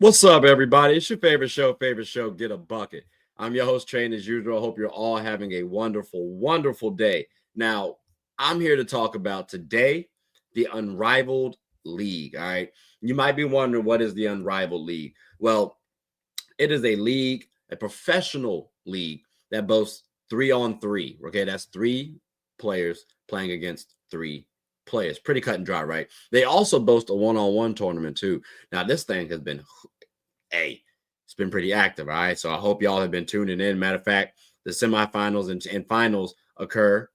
What's up, everybody? It's your favorite show, Get a Bucket. I'm your host, Train, as usual. I hope you're all having a wonderful, wonderful day. Now, I'm here to talk about today the Unrivaled League. All right. You might be wondering, what is the Unrivaled League? Well, it is a league, a professional league that boasts 3-on-3. Okay. That's three players playing against three players. Pretty cut and dry, right? They also boast a one-on-one tournament, too. Now, this thing has been it's been pretty active. All right. So I hope y'all have been tuning in. Matter of fact, the semifinals and finals occur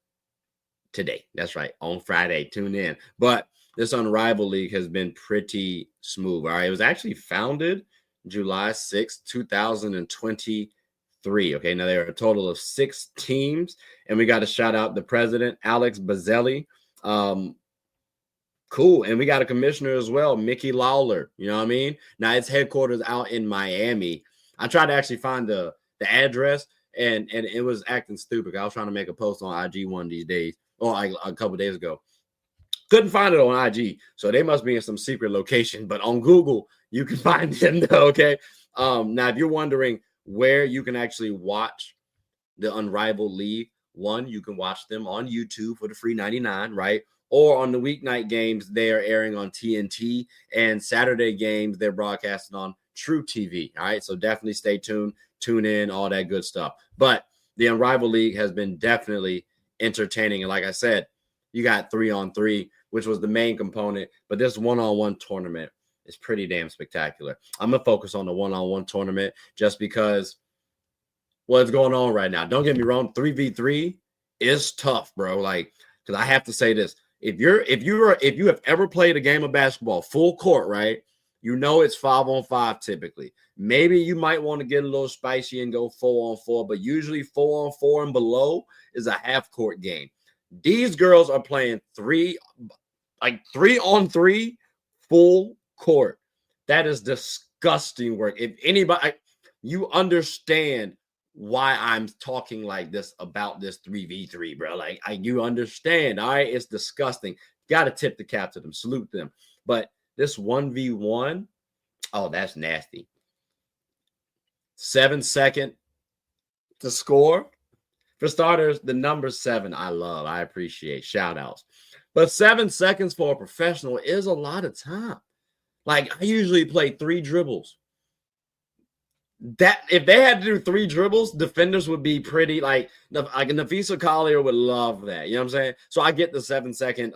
today. That's right. On Friday. Tune in. But this Unrivaled League has been pretty smooth. All right. It was actually founded July 2023. Okay. Now there are a total of 6 teams. And we got to shout out the president, Alex Bazzelli. Cool. And we got a commissioner as well, Mickey Lawler. You know what I mean? Now it's headquarters out in Miami. I tried to actually find the address and it was acting stupid. I was trying to make a post on IG one of these days, or like a couple days ago. Couldn't find it on IG. So they must be in some secret location. But on Google, you can find them though, okay? Now, if you're wondering where you can actually watch the Unrivaled League, one, you can watch them on YouTube for the free 99, right? Or on the weeknight games, they are airing on TNT, and Saturday games, they're broadcasting on True TV. All right. So definitely stay tuned, tune in, all that good stuff. But the Unrivaled League has been definitely entertaining. And like I said, you got 3-on-3, which was the main component. But this one-on-one tournament is pretty damn spectacular. I'm going to focus on the one-on-one tournament just because what's going on right now. Don't get me wrong, 3v3 is tough, bro. Like, because I have to say this. If you have ever played a game of basketball full court, right? You know it's 5-on-5 typically. Maybe you might want to get a little spicy and go 4-on-4, but usually 4-on-4 and below is a half court game. These girls are playing 3-on-3 full court. That is disgusting work. If anybody, you understand why I'm talking like this about this 3v3, bro. Like, you understand, all right? It's disgusting. Got to tip the cap to them, salute them. But this 1v1, oh, that's nasty. 7 second to score. For starters, the number 7, I appreciate. Shout outs. But 7 seconds for a professional is a lot of time. Like, I usually play 3 dribbles. That if they had to do 3 dribbles, defenders would be pretty like Nafisa Collier would love that. You know what I'm saying? So I get the 7 second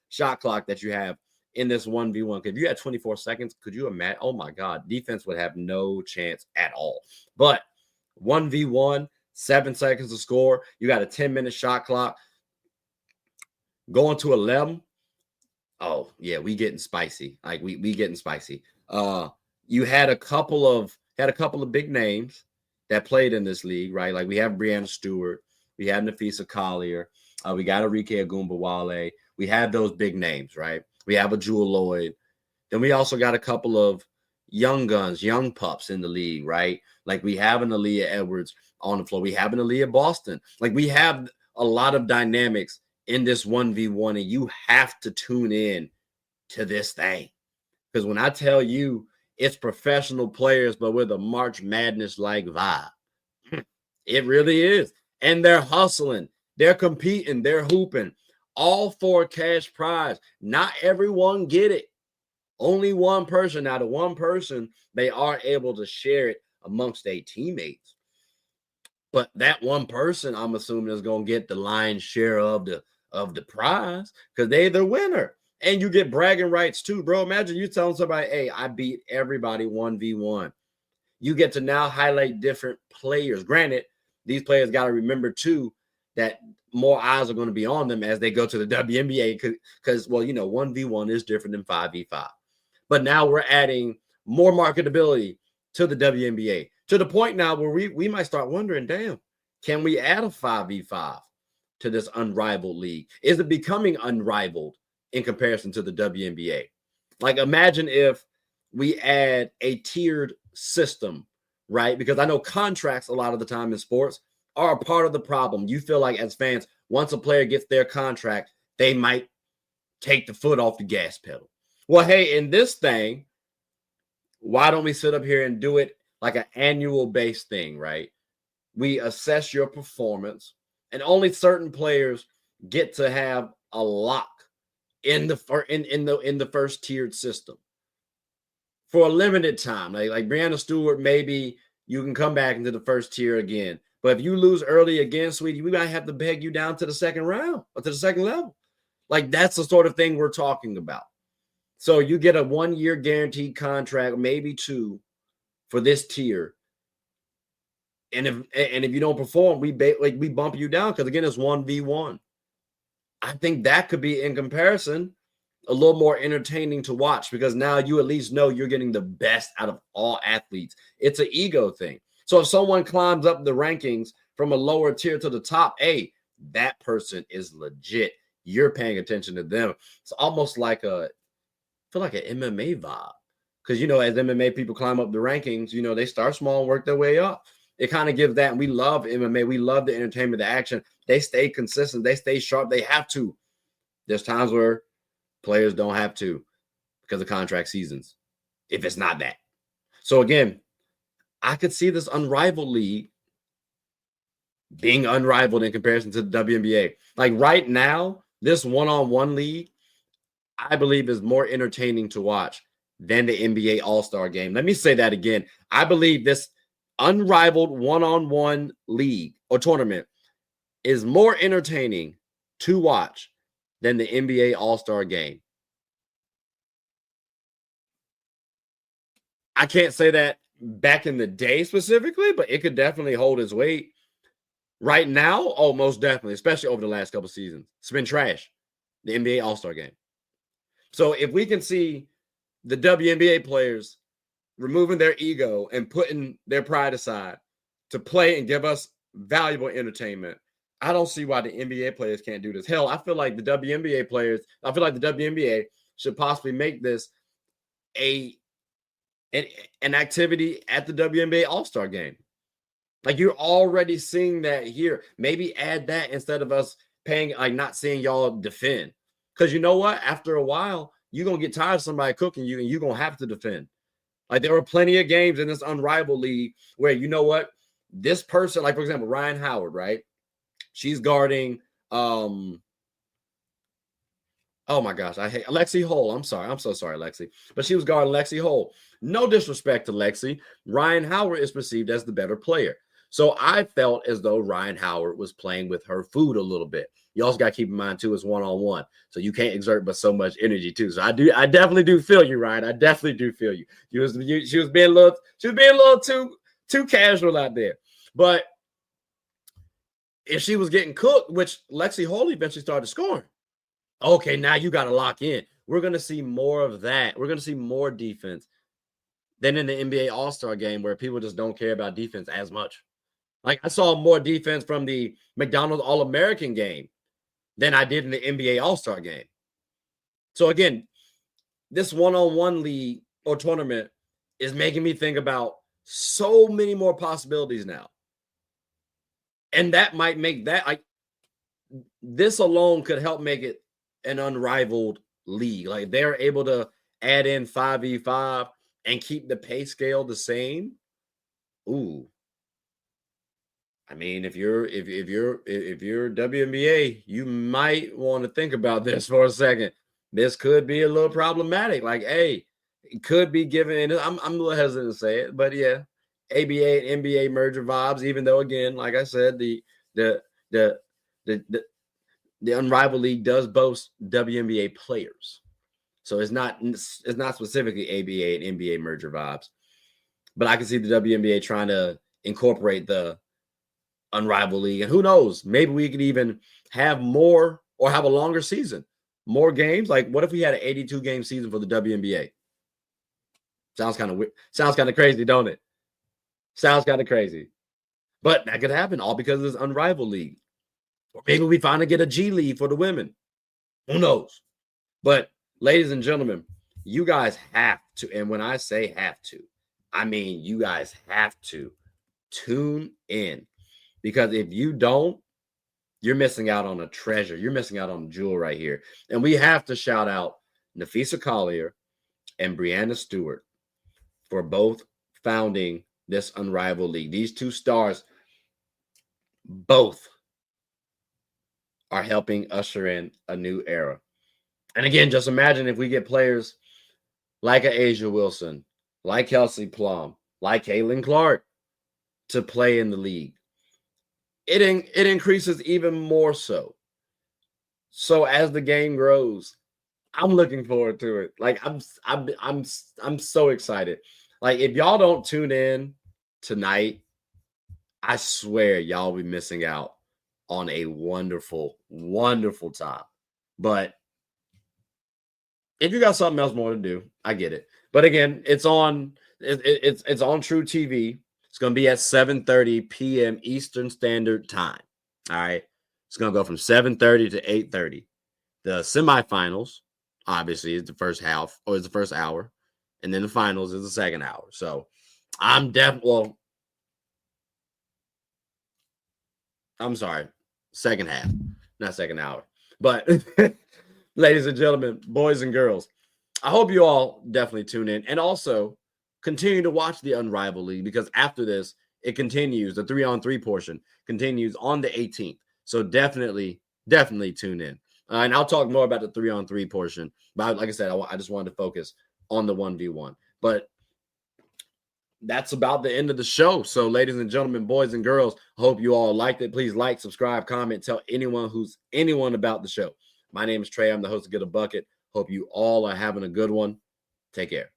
shot clock that you have in this 1v1. If you had 24 seconds, could you imagine? Oh my God, defense would have no chance at all. But 1v1, 7 seconds to score. You got a 10-minute shot clock. Going to 11. Oh yeah, we getting spicy. Like we getting spicy. You had a couple of big names that played in this league, right? Like we have Breanna Stewart, we have Nafisa Collier, we got Arike Agumbawale. We have those big names, right? We have a Jewel Lloyd. Then we also got a couple of young guns, young pups in the league, right? Like we have an Aaliyah Edwards on the floor. We have an Aaliyah Boston. Like we have a lot of dynamics in this 1v1, and you have to tune in to this thing. Because when I tell you it's professional players, but with a March Madness-like vibe, it really is. And they're hustling. They're competing. They're hooping. All for a cash prize. Not everyone get it. Only one person. Now, the one person, they are able to share it amongst their teammates. But that one person, I'm assuming, is going to get the lion's share of the prize because they're the winner. And you get bragging rights too, bro. Imagine you telling somebody, hey, I beat everybody 1v1. You get to now highlight different players. Granted, these players got to remember too that more eyes are going to be on them as they go to the WNBA because, well, 1v1 is different than 5v5. But now we're adding more marketability to the WNBA to the point now where we might start wondering, damn, can we add a 5v5 to this Unrivaled League? Is it becoming unrivaled in comparison to the WNBA? Like, imagine if we add a tiered system, right? Because I know contracts a lot of the time in sports are a part of the problem. You feel like as fans, once a player gets their contract, they might take the foot off the gas pedal. Well, hey, in this thing, why don't we sit up here and do it like an annual based thing, right? We assess your performance, and only certain players get to have a lock in the first tiered system for a limited time. Like Brianna Stewart, maybe you can come back into the first tier again. But if you lose early again, sweetie, we might have to beg you down to the second round or to the second level. Like that's the sort of thing we're talking about. So you get a 1 year guaranteed contract, maybe 2 for this tier. And if you don't perform, we bump you down because again, it's 1v1. I think that could be in comparison a little more entertaining to watch because now you at least know you're getting the best out of all athletes. It's an ego thing. So if someone climbs up the rankings from a lower tier to the top, hey, that person is legit. You're paying attention to them. It's almost like I feel like an MMA vibe. Because, as MMA people climb up the rankings, they start small and work their way up. It kind of gives that. And we love MMA. We love the entertainment, the action. They stay consistent. They stay sharp. They have to. There's times where players don't have to because of contract seasons, if it's not that. So again, I could see this Unrivaled League being unrivaled in comparison to the WNBA. Like right now, this one-on-one league, I believe is more entertaining to watch than the NBA All-Star game. Let me say that again. I believe this unrivaled one-on-one league or tournament is more entertaining to watch than the NBA All-Star game. I can't say that back in the day specifically, but it could definitely hold its weight. Right now, oh, most definitely, especially over the last couple seasons. It's been trash, the NBA All-Star game. So if we can see the WNBA players removing their ego and putting their pride aside to play and give us valuable entertainment, I don't see why the NBA players can't do this. Hell, I feel like the WNBA should possibly make this an activity at the WNBA All-Star game. Like you're already seeing that here. Maybe add that instead of us paying, like not seeing y'all defend. Because you know what? After a while, you're going to get tired of somebody cooking you and you're going to have to defend. Like there were plenty of games in this Unrivaled League where, you know what? This person, like for example, Ryan Howard, right? She's guarding, oh my gosh, I hate Lexi Hole. I'm sorry. I'm so sorry, Lexi. But she was guarding Lexi Hole. No disrespect to Lexi. Ryan Howard is perceived as the better player. So I felt as though Ryan Howard was playing with her food a little bit. You also got to keep in mind too, it's one-on-one. So you can't exert but so much energy too. So I definitely do feel you, Ryan. I definitely do feel you. She was being a little too casual out there. But if she was getting cooked, which Lexi Hole eventually started scoring. Okay, now you got to lock in. We're going to see more of that. We're going to see more defense than in the NBA All-Star game where people just don't care about defense as much. Like I saw more defense from the McDonald's All-American game than I did in the NBA All-Star game. So again, this one-on-one league or tournament is making me think about so many more possibilities now. And that might make that like this alone could help make it an unrivaled league. Like they're able to add in 5v5 and keep the pay scale the same. Ooh. I mean, if you're WNBA, you might want to think about this for a second. This could be a little problematic. Like, hey, it could be given. I'm a little hesitant to say it, but yeah, ABA and NBA merger vibes. Even though, again, like I said, the Unrivaled League does boast WNBA players, so it's not specifically ABA and NBA merger vibes. But I can see the WNBA trying to incorporate the Unrivaled League, and who knows, maybe we could even have more or have a longer season, more games. Like, what if we had an 82 game season for the WNBA? Sounds kind of crazy, don't it? Sounds kind of crazy, but that could happen all because of this Unrivaled League. Or maybe we finally get a G League for the women. Who knows? But ladies and gentlemen, you guys have to, and when I say have to, I mean you guys have to tune in. Because if you don't, you're missing out on a treasure. You're missing out on a jewel right here. And we have to shout out Nafisa Collier and Brianna Stewart for both founding this Unrivaled League. These two stars both are helping usher in a new era. And again, just imagine if we get players like a Asia Wilson, like Kelsey Plum, like Caitlin Clark to play in the league. It increases even more so. So as the game grows, I'm looking forward to it. Like I'm so excited. Like if y'all don't tune in tonight, I swear y'all will be missing out on a wonderful, wonderful time. But if you got something else more to do, I get it. But again, it's on True TV. It's going to be at 7:30 p.m. Eastern Standard Time. All right. It's going to go from 7:30 to 8:30. The semifinals, obviously, is the first half or is the first hour. And then the finals is the second hour. So I'm sorry, second half, not second hour. But ladies and gentlemen, boys and girls, I hope you all definitely tune in and also continue to watch the Unrivaled League, because after this, it continues. The 3-on-3 portion continues on the 18th. So definitely tune in. And I'll talk more about the 3-on-3 portion. But like I said, I just wanted to focus on the 1v1. But that's about the end of the show. So, ladies and gentlemen, boys and girls, hope you all liked it. Please like, subscribe, comment, tell anyone about the show. My name is Trey. I'm the host of Get a Bucket. Hope you all are having a good one. Take care.